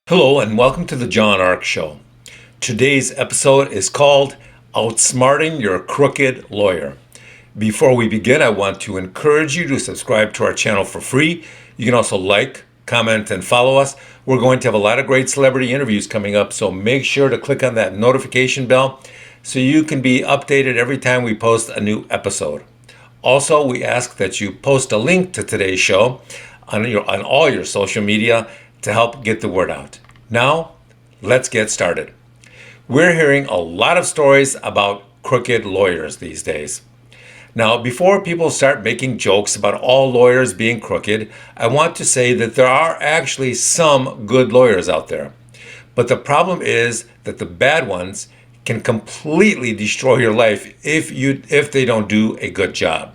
Hello and welcome to the John Ark Show. Today's episode is called Outsmarting Your Crooked Lawyer. Before we begin, I want to encourage you to subscribe to our channel for free. You can also like, comment, and follow us. We're going to have a lot of great celebrity interviews coming up, so make sure to click on that notification bell so you can be updated every time we post a new episode. Also, we ask that you post a link to today's show on all your social media to help get the word out. Now, let's get started. We're hearing a lot of stories about crooked lawyers these days. Now, before people start making jokes about all lawyers being crooked, I want to say that there are actually some good lawyers out there. But the problem is that the bad ones can completely destroy your life if they don't do a good job.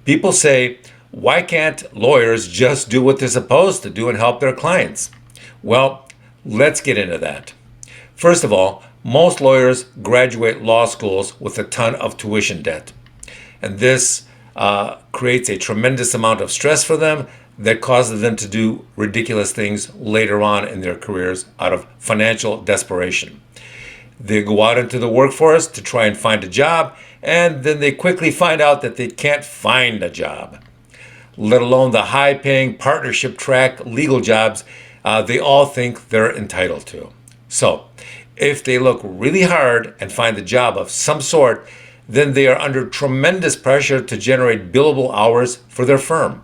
People say, why can't lawyers just do what they're supposed to do and help their clients? Well, let's get into that. First of all, most lawyers graduate law schools with a ton of tuition debt. And this creates a tremendous amount of stress for them that causes them to do ridiculous things later on in their careers out of financial desperation. They go out into the workforce to try and find a job, and then they quickly find out that they can't find a job, let alone the high-paying partnership track legal jobs they all think they're entitled to. So, if they look really hard and find a job of some sort, then they are under tremendous pressure to generate billable hours for their firm.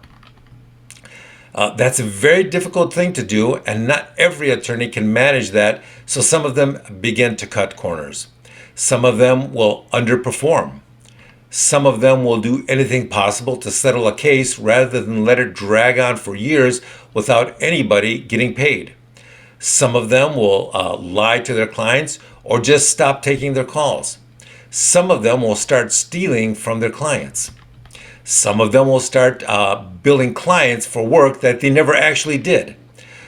That's a very difficult thing to do, and not every attorney can manage that, so some of them begin to cut corners. Some of them will underperform. Some of them will do anything possible to settle a case rather than let it drag on for years without anybody getting paid. Some of them will lie to their clients or just stop taking their calls. Some of them will start stealing from their clients. Some of them will start billing clients for work that they never actually did.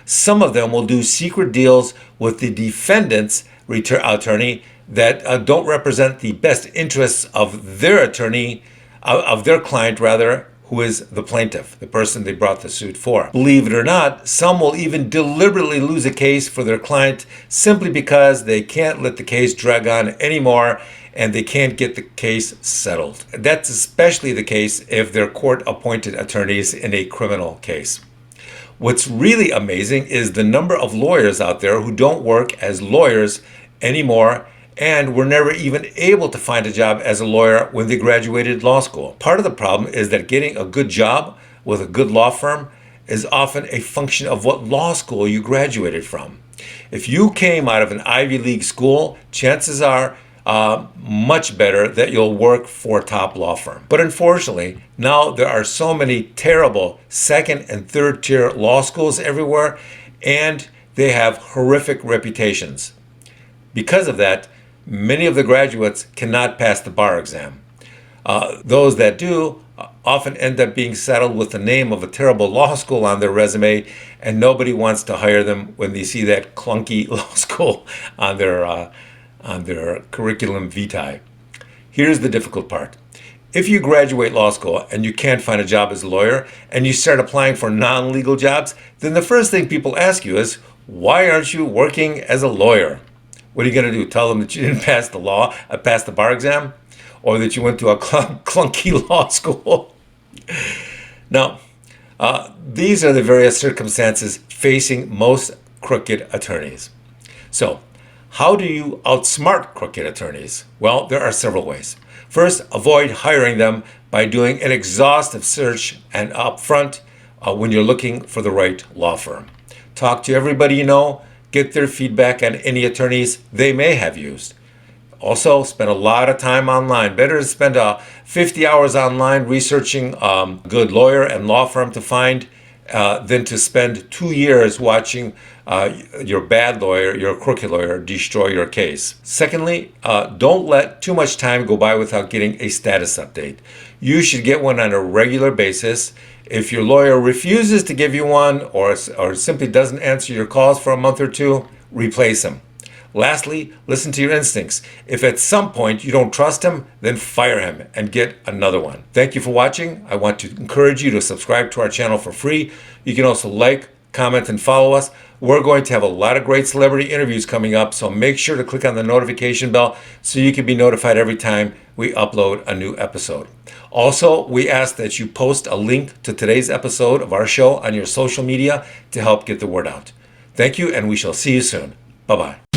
Some of them will do secret deals with the defendant's attorney that don't represent the best interests of their attorney, of their client rather, who is the plaintiff, the person they brought the suit for. Believe it or not, some will even deliberately lose a case for their client simply because they can't let the case drag on anymore and they can't get the case settled. That's especially the case if they're court-appointed attorneys in a criminal case. What's really amazing is the number of lawyers out there who don't work as lawyers anymore and were never even able to find a job as a lawyer when they graduated law school. Part of the problem is that getting a good job with a good law firm is often a function of what law school you graduated from. If you came out of an Ivy League school, chances are much better that you'll work for a top law firm. But unfortunately, now there are so many terrible second and third tier law schools everywhere, and they have horrific reputations. Because of that, many of the graduates cannot pass the bar exam. Those that do often end up being saddled with the name of a terrible law school on their resume, and nobody wants to hire them when they see that clunky law school on their curriculum vitae. Here's the difficult part. If you graduate law school and you can't find a job as a lawyer and you start applying for non-legal jobs, then the first thing people ask you is, why aren't you working as a lawyer? What are you going to do? Tell them that you didn't pass the bar exam? Or that you went to a clunky law school? Now, these are the various circumstances facing most crooked attorneys. So, how do you outsmart crooked attorneys? Well, there are several ways. First, avoid hiring them by doing an exhaustive search and upfront when you're looking for the right law firm. Talk to everybody you know. Get their feedback on any attorneys they may have used. Also, spend a lot of time online. Better to spend 50 hours online researching a good lawyer and law firm to find than to spend 2 years watching your bad lawyer, your crooked lawyer, destroy your case. Secondly, don't let too much time go by without getting a status update. You should get one on a regular basis. If your lawyer refuses to give you one or simply doesn't answer your calls for a month or two, replace him. Lastly, listen to your instincts. If at some point you don't trust him, then fire him and get another one. Thank you for watching. I want to encourage you to subscribe to our channel for free. You can also like, comment, and follow us. We're going to have a lot of great celebrity interviews coming up, so make sure to click on the notification bell so you can be notified every time we upload a new episode. Also, we ask that you post a link to today's episode of our show on your social media to help get the word out. Thank you, and we shall see you soon. Bye-bye.